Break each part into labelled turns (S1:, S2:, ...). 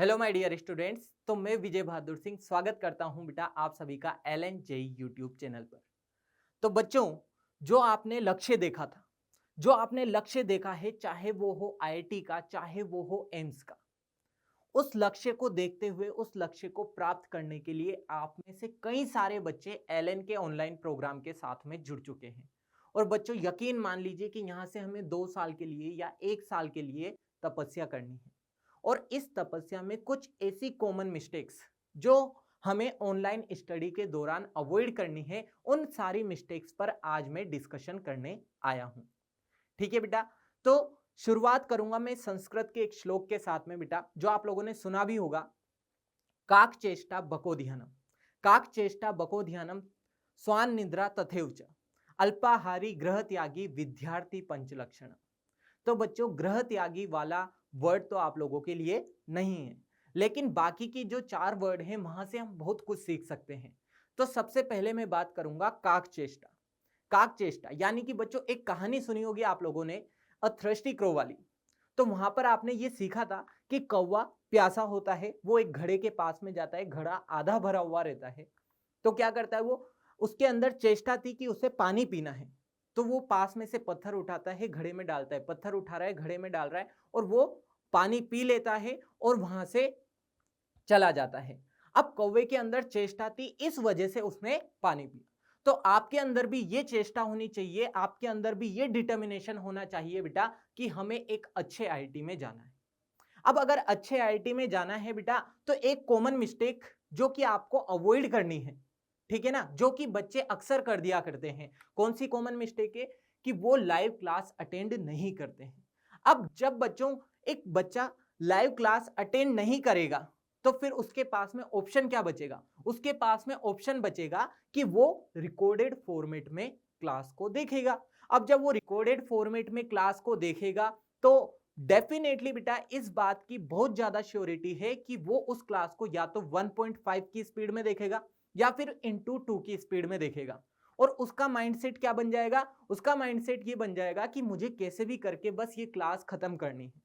S1: Hello my dear students. तो मैं विजय बहादुर सिंह स्वागत करता हूं बेटा आप सभी का LNJE यूट्यूब चैनल पर। तो बच्चों, जो आपने लक्ष्य देखा था, जो आपने लक्ष्य देखा है, चाहे वो हो IIT का, चाहे वो हो एम्स का, उस लक्ष्य को देखते हुए उस लक्ष्य को प्राप्त करने के लिए आप में से कई सारे बच्चे LN के ऑनलाइन प्रोग्राम के साथ में जुड़ चुके हैं। और बच्चों, यकीन मान लीजिए कि यहाँ से हमें 2 साल के लिए या 1 साल के लिए तपस्या करनी है। और इस तपस्या में कुछ ऐसी कॉमन मिस्टेक्स जो हमें ऑनलाइन स्टडी के दौरान अवॉइड करनी है, उन सारी मिस्टेक्स पर आज मैं डिस्कशन करने आया हूं। ठीक है बेटा। तो शुरुआत करूंगा मैं संस्कृत के एक श्लोक के साथ में बेटा, जो आप लोगों ने सुना भी होगा। काक चेष्टा बको ध्यानम, काक चेष्टा बको ध्यानम, स्वान निद्रा तथैव च, अल्पाहारी ग्रह त्यागी विद्यार्थी पंचलक्षण। तो बच्चों, ग्रह त्यागी वाला वर्ड तो आप लोगों के लिए नहीं है, लेकिन बाकी की जो 4 वर्ड हैं वहां से हम बहुत कुछ सीख सकते हैं। तो सबसे पहले मैं बात करूंगा काक चेष्टा। काक चेष्टा यानी कि बच्चों, एक कहानी सुनी होगी आप लोगों ने, अ थ्रस्टी क्रो वाली। तो वहां पर आपने ये सीखा था कि कौवा प्यासा होता है, वो एक घड़े के पास में जाता है, घड़ा आधा भरा हुआ रहता है। तो क्या करता है वो, उसके अंदर चेष्टा थी कि उसे पानी पीना है। तो वो पास में से पत्थर उठाता है, घड़े में डालता है, पत्थर उठा रहा है, घड़े में डाल रहा है, और वो पानी पी लेता है और वहां से चला जाता है। अब कौवे के अंदर चेष्टा थी, इस वजह से उसने पानी पिया। तो आपके अंदर भी ये चेष्टा होनी चाहिए, आपके अंदर भी ये डिटर्मिनेशन होना चाहिए बेटा कि हमें एक अच्छे IIT में जाना है। अब अगर अच्छे IIT में जाना है बेटा, तो एक कॉमन मिस्टेक जो कि आपको अवॉइड करनी है, ठीक है ना, जो कि बच्चे अक्सर कर दिया करते हैं। कौन सी कॉमन मिस्टेक है? कि वो लाइव क्लास अटेंड नहीं करते हैं। अब जब बच्चों, एक बच्चा लाइव क्लास अटेंड नहीं करेगा, तो फिर उसके पास में ऑप्शन क्या बचेगा? उसके पास में ऑप्शन बचेगा कि वो रिकॉर्डेड फॉर्मेट में क्लास को देखेगा। अब जब वो रिकॉर्डेड फॉर्मेट में क्लास को देखेगा, तो डेफिनेटली बेटा इस बात की बहुत ज्यादा श्योरिटी है कि वो उस क्लास को या तो 1.5 की स्पीड में देखेगा या फिर इंटू 2 की स्पीड में देखेगा। और उसका माइंडसेट क्या बन जाएगा? उसका माइंडसेट ये बन जाएगा कि मुझे कैसे भी करके बस ये क्लास खत्म करनी है।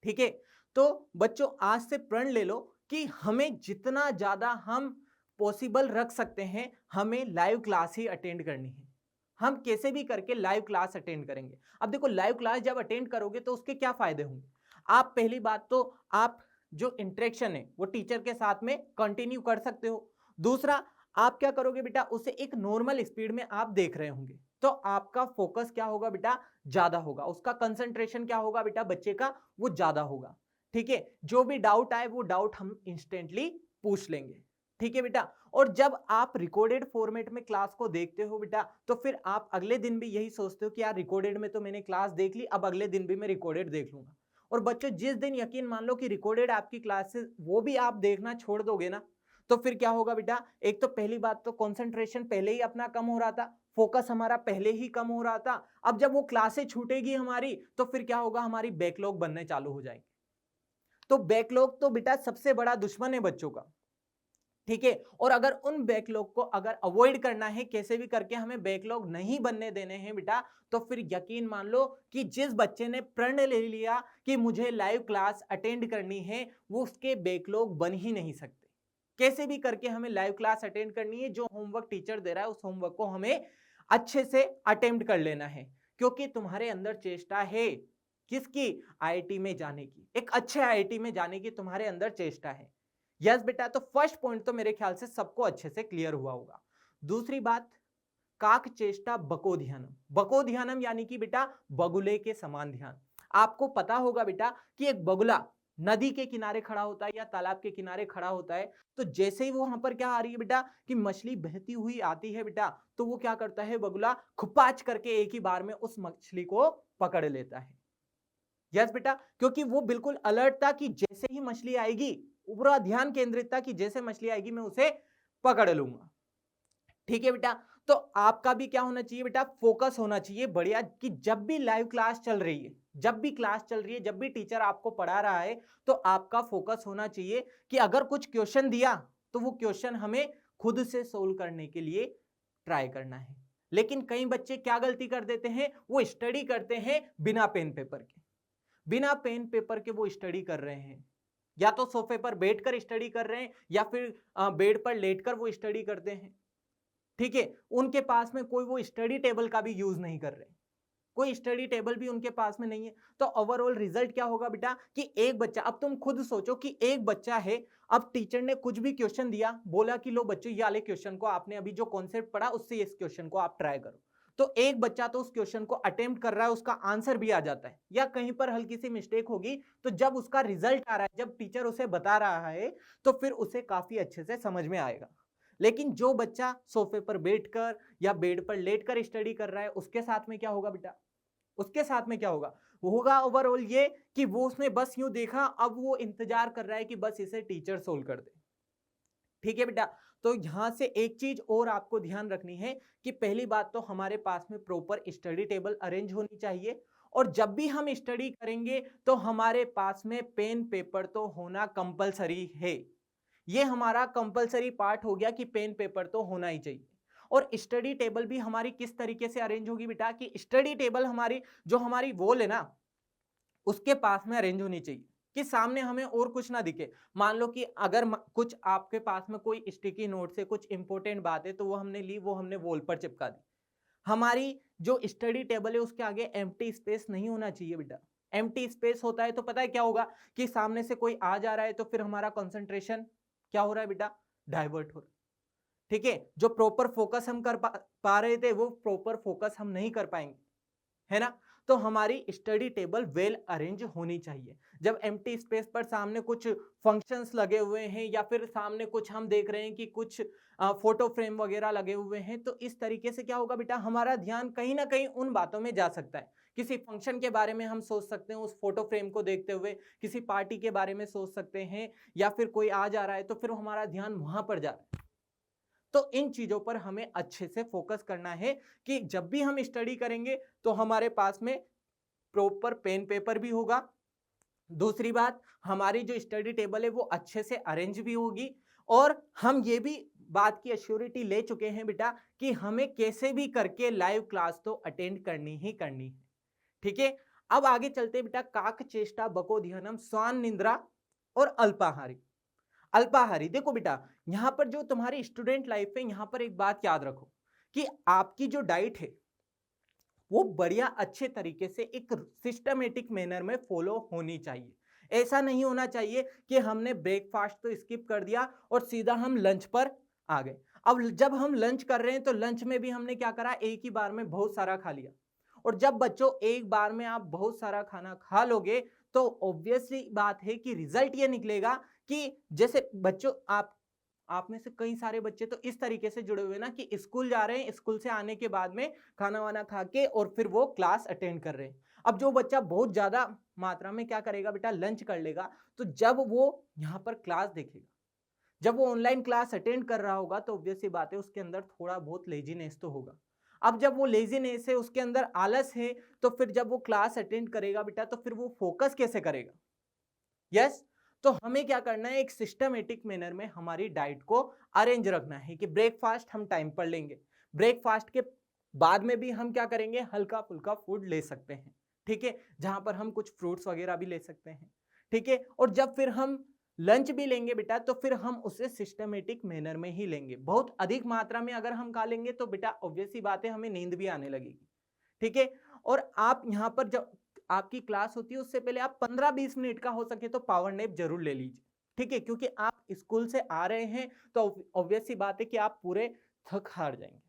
S1: ठीक है। तो बच्चों, आज से प्रण ले लो कि हमें जितना ज्यादा हम पॉसिबल रख सकते हैं, हमें लाइव क्लास ही अटेंड करनी है। हम कैसे भी करके लाइव क्लास अटेंड करेंगे। अब देखो, लाइव क्लास जब अटेंड करोगे तो उसके क्या फायदे होंगे? आप पहली बात तो आप जो इंटरेक्शन है वो टीचर के साथ में कंटिन्यू कर सकते हो। दूसरा, आप क्या करोगे बेटा, उसे एक नॉर्मल स्पीड में आप देख रहे होंगे, तो आपका फोकस क्या होगा बेटा? ज्यादा होगा। उसका कंसंट्रेशन क्या होगा बेटा बच्चे का? वो ज्यादा होगा। ठीक है। जो भी डाउट आए वो डाउट हम इंस्टेंटली पूछ लेंगे। ठीक है बेटा। और जब आप रिकॉर्डेड फॉर्मेट में क्लास को देखते हो बेटा, तो फिर आप अगले दिन भी यही सोचते हो कि यार रिकॉर्डेड में तो मैंने क्लास देख ली, अब अगले दिन भी मैं रिकॉर्डेड देख लूंगा। और बच्चों, जिस दिन यकीन मान लो कि रिकॉर्डेड आपकी क्लासेस वो भी आप देखना छोड़ दोगे ना, तो फिर क्या होगा बेटा? एक तो पहली बात तो कंसंट्रेशन पहले ही अपना कम हो रहा था, फोकस हमारा पहले ही कम हो रहा था। अब जब वो क्लासें छूटेगी हमारी, तो फिर क्या होगा? हमारी बैकलॉग बनने चालू हो जाएगी। तो बैकलॉग तो बेटा सबसे बड़ा दुश्मन है बच्चों का। ठीक है। और अगर उन बैकलॉग को अगर अवॉइड करना है, कैसे भी करके हमें बैकलॉग नहीं बनने देने हैं बेटा, तो फिर यकीन मान लो कि जिस बच्चे ने प्रण ले लिया कि मुझे लाइव क्लास अटेंड करनी है, वो उसके बैकलॉग बन ही नहीं सकते। कैसे भी करके हमें लाइव क्लास अटेंड करनी है। जो होमवर्क टीचर दे रहा है उस होमवर्क को हमें अच्छे से अटेम्प्ट कर लेना है, क्योंकि तुम्हारे अंदर चेष्टा है किसकी? IIT में जाने की, एक अच्छे IIT में जाने की तुम्हारे अंदर चेष्टा है। यस बेटा। तो फर्स्ट पॉइंट तो मेरे ख्याल से सबको अच्छे से क्लियर हुआ होगा। दूसरी बात, काक चेष्टा बको ध्यानम। बको ध्यानम यानी कि बेटा बगुले के समान ध्यान। आपको पता होगा बेटा कि एक बगुला नदी के किनारे खड़ा होता है या तालाब के किनारे खड़ा होता है, तो जैसे ही वो वहां पर क्या आ रही है बेटा, कि मछली बहती हुई आती है बेटा, तो वो क्या करता है? बगुला खुपाच करके एक ही बार में उस मछली को पकड़ लेता है। यस बेटा। क्योंकि वो बिल्कुल अलर्ट था कि जैसे ही मछली आएगी, पूरा ध्यान केंद्रित था कि जैसे मछली आएगी मैं उसे पकड़ लूंगा। ठीक है बेटा। तो आपका भी क्या होना चाहिए बेटा? फोकस होना चाहिए बढ़िया, कि जब भी लाइव क्लास चल रही है, जब भी क्लास चल रही है, जब भी टीचर आपको पढ़ा रहा है, तो आपका फोकस होना चाहिए कि अगर कुछ क्वेश्चन दिया तो वो क्वेश्चन हमें खुद से सोल्व करने के लिए ट्राई करना है। लेकिन कई बच्चे क्या गलती कर देते हैं? वो स्टडी करते हैं बिना पेन पेपर के। बिना पेन पेपर के वो स्टडी कर रहे हैं। या तो सोफे पर बैठकर स्टडी कर रहे हैं या फिर बेड पर लेटकर वो स्टडी करते हैं। ठीक है, उनके पास में कोई वो स्टडी टेबल का भी यूज नहीं कर रहे, कोई स्टडी टेबल भी उनके पास में नहीं है। तो ओवरऑल रिजल्ट क्या होगा बेटा कि एक बच्चा, अब तुम खुद सोचो कि एक बच्चा है, अब टीचर ने कुछ भी क्वेश्चन दिया, बोला कि लो बच्चों ये वाले क्वेश्चन को आपने अभी जो कॉन्सेप्ट पढ़ा उससे इस क्वेश्चन को आप ट्राई करो। तो एक बच्चा तो उस क्वेश्चन को अटेम्प्ट कर रहा है, उसका आंसर भी आ जाता है, या कहीं पर हल्की सी मिस्टेक होगी तो जब उसका रिजल्ट आ रहा है, जब टीचर उसे बता रहा है तो फिर उसे काफी अच्छे से समझ में आएगा। लेकिन जो बच्चा सोफे पर बैठकर या बेड पर लेटकर स्टडी कर रहा है, उसके साथ में क्या होगा बेटा, उसके साथ में क्या होगा, वो होगा ओवरऑल ये कि वो उसने बस यूं देखा, अब वो इंतजार कर रहा है कि बस इसे टीचर सोल्व कर दे। ठीक है बेटा, तो यहां से एक चीज और आपको ध्यान रखनी है कि पहली बात तो हमारे पास में प्रॉपर स्टडी टेबल अरेंज होनी चाहिए, और जब भी हम स्टडी करेंगे तो हमारे पास में पेन पेपर तो होना कंपलसरी है। ये हमारा कंपलसरी पार्ट हो गया कि पेन पेपर तो होना ही चाहिए। और स्टडी टेबल भी हमारी किस तरीके से अरेंज होगी बेटा कि स्टडी टेबल हमारी जो हमारी वॉल है ना, उसके पास में अरेंज होनी चाहिए कि सामने हमें और कुछ ना दिखे। मान लो कि अगर कुछ आपके पास में कोई स्टिकी नोट से कुछ इंपॉर्टेंट बात है तो वो हमने ली, वो हमने वॉल पर चिपका दी। हमारी जो स्टडी टेबल है उसके आगे एम्प्टी स्पेस नहीं होना चाहिए बेटा। एम्प्टी स्पेस होता है तो पता है क्या होगा कि सामने से कोई आ जा रहा है तो फिर हमारा कंसंट्रेशन क्या हो रहा है बेटा, डाइवर्ट हो रहा है। ठीक है, जो प्रॉपर फोकस हम कर पा रहे थे वो प्रॉपर फोकस हम नहीं कर पाएंगे, है ना। तो हमारी स्टडी टेबल वेल अरेंज होनी चाहिए। जब एम्प्टी स्पेस पर सामने कुछ फंक्शंस लगे हुए हैं या फिर सामने कुछ हम देख रहे हैं कि कुछ फोटो फ्रेम वगैरह लगे हुए हैं, तो इस तरीके से क्या होगा बेटा, हमारा ध्यान कहीं ना कहीं उन बातों में जा सकता है। किसी फंक्शन के बारे में हम सोच सकते हैं उस फोटो फ्रेम को देखते हुए, किसी पार्टी के बारे में सोच सकते हैं, या फिर कोई आ जा रहा है तो फिर हमारा ध्यान वहां पर जा रहा है। तो इन चीजों पर हमें अच्छे से फोकस करना है कि जब भी हम स्टडी करेंगे तो हमारे पास में प्रॉपर पेन पेपर भी होगा। दूसरी बात, हमारी जो स्टडी टेबल है वो अच्छे से अरेंज भी होगी, और हम ये भी बात की एश्योरिटी ले चुके हैं बेटा कि हमें कैसे भी करके लाइव क्लास तो अटेंड करनी ही करनी है। ठीक है, अब आगे चलते बेटा, काक चेष्टा बकोधियनम स्वान निंद्रा और अल्पाहारी। अल्पाहारी देखो बेटा, यहां पर जो तुम्हारी स्टूडेंट लाइफ है, यहां पर एक बात याद रखो कि आपकी जो डाइट है वो बढ़िया अच्छे तरीके से एक सिस्टमेटिक मैनर में फॉलो होनी चाहिए। ऐसा नहीं होना चाहिए कि हमने ब्रेकफास्ट तो स्किप कर दिया और सीधा हम लंच पर आ गए। अब जब हम लंच कर रहे हैं तो लंच में भी हमने क्या करा, एक ही बार में बहुत सारा खा लिया। और जब बच्चों एक बार में आप बहुत सारा खाना खा लोगे तो ऑब्वियसली बात है कि रिजल्ट ये निकलेगा कि जैसे बच्चों आप में से कई सारे बच्चे तो इस तरीके से जुड़े हुए ना कि स्कूल जा रहे हैं, स्कूल से आने के बाद में खाना वाना खा के और फिर वो क्लास अटेंड कर रहे हैं। अब जो बच्चा बहुत ज्यादा मात्रा में क्या करेगा बेटा, लंच कर लेगा, तो जब वो यहाँ पर क्लास देखेगा, जब वो ऑनलाइन क्लास अटेंड कर रहा होगा तो ऑब्वियस सी बात है उसके अंदर थोड़ा बहुत लेजीनेस तो होगा। अब जब वो लेजीनेस है, उसके अंदर आलस है, तो फिर जब वो क्लास अटेंड करेगा बेटा तो फिर वो फोकस कैसे करेगा। यस, तो हमें क्या करना है, एक सिस्टमेटिक मैनर में हमारी डाइट को अरेंज रखना है कि ब्रेकफास्ट हम टाइम पर लेंगे, ब्रेकफास्ट के बाद में भी हम क्या करेंगे, हल्का फुल्का फूड ले सकते हैं। ठीक है, जहां पर हम कुछ फ्रूट्स वगैरह भी ले सकते हैं। ठीक है, और जब फिर हम लंच भी लेंगे बेटा तो फिर हम उसे सिस्टमेटिक मैनर में ही लेंगे। बहुत अधिक मात्रा में अगर हम खा लेंगे तो बेटा ऑब्वियस सी बात है हमें नींद भी आने लगेगी। ठीक है, और आप यहाँ पर जब आपकी क्लास होती है उससे पहले आप 15-20 मिनट का हो सके तो पावर नैप जरूर ले लीजिए। ठीक है, क्योंकि आप स्कूल से आ रहे हैं तो ऑब्वियस सी बात है कि आप पूरे थक हार जाएंगे।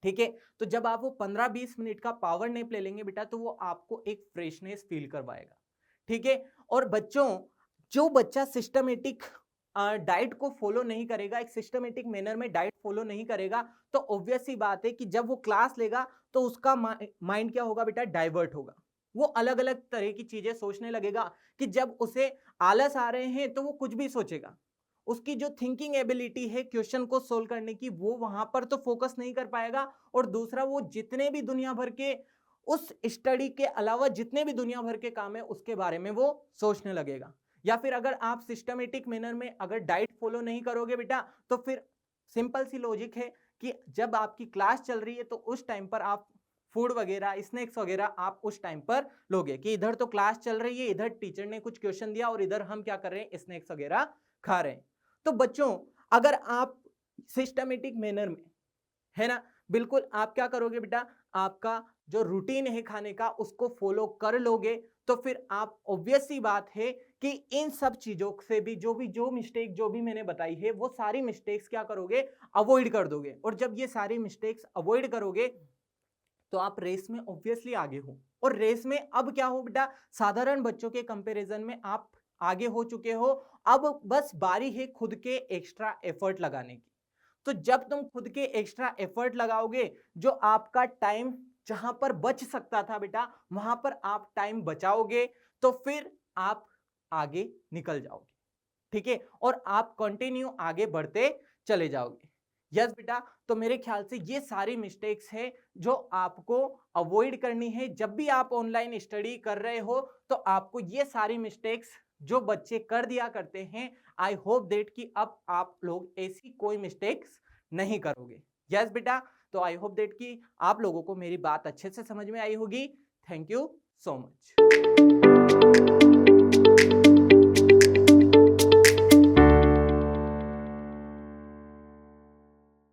S1: ठीक है, तो जब आप वो 15-20 मिनट का पावर नैप ले लेंगे बेटा तो वो आपको एक फ्रेशनेस फील करवाएगा। ठीक है, और बच्चों, जो बच्चा सिस्टमेटिक डाइट को फॉलो नहीं करेगा, एक सिस्टमेटिक मैनर में डाइट फॉलो नहीं करेगा, तो ऑब्वियस सी बात है कि जब वो क्लास लेगा तो उसका माइंड क्या होगा बेटा, डाइवर्ट होगा। वो अलग अलग तरह की चीजें सोचने लगेगा कि जब उसे आलस आ रहे हैं तो वो कुछ भी सोचेगा। उसकी जो थिंकिंग एबिलिटी है क्वेश्चन को सोल्व करने की, वो वहां पर तो फोकस नहीं कर पाएगा। और दूसरा, वो जितने भी दुनिया भर के उस स्टडी के अलावा जितने भी दुनिया भर के काम है उसके बारे में वो सोचने लगेगा। या फिर अगर आप सिस्टमेटिक मैनर में अगर डाइट फॉलो नहीं करोगे बेटा तो फिर सिंपल सी लॉजिक है कि जब आपकी क्लास चल रही है तो उस टाइम पर आप फूड वगैरह, स्नैक्स वगैरह आप उस टाइम पर लोगे कि इधर तो क्लास चल रही है, इधर टीचर ने कुछ क्वेश्चन दिया और इधर हम क्या कर रहे हैं, स्नैक्स वगैरह खा रहे हैं। तो बच्चों अगर आप सिस्टमेटिक मैनर में, है ना, बिल्कुल आप क्या करोगे बेटा, आपका जो रूटीन है खाने का उसको फॉलो कर लोगे, तो फिर आप ऑब्वियस सी बात है कि इन सब चीजों से भी जो मिस्टेक जो भी मैंने बताई है वो सारी मिस्टेक्स क्या करोगे, अवॉइड कर दोगे। और जब ये सारी मिस्टेक्स अवॉइड करोगे तो आप रेस में ऑब्वियसली आगे हो। और रेस में अब क्या हो बेटा, साधारण बच्चों के कंपैरिजन में आप आगे हो चुके हो। अब बस बारी है खुद के एक्स्ट्रा एफर्ट लगाने की। तो जब तुम खुद के एक्स्ट्रा एफर्ट लगाओगे, जो आपका टाइम जहां पर बच सकता था बेटा वहां पर आप टाइम बचाओगे, तो फिर आप आगे निकल जाओगे, ठीक है, और आप कंटिन्यू आगे बढ़ते चले जाओगे। यस बेटा, तो मेरे ख्याल से ये सारी मिस्टेक्स है जो आपको अवॉइड करनी है। जब भी आप ऑनलाइन स्टडी कर रहे हो तो आपको ये सारी मिस्टेक्स जो बच्चे कर दिया करते हैं, आई होप दैट कि अब आप लोग ऐसी कोई मिस्टेक्स नहीं करोगे। यस बेटा, तो आई होप दैट कि आप लोगों को मेरी बात अच्छे से समझ में आई होगी। Thank you so much.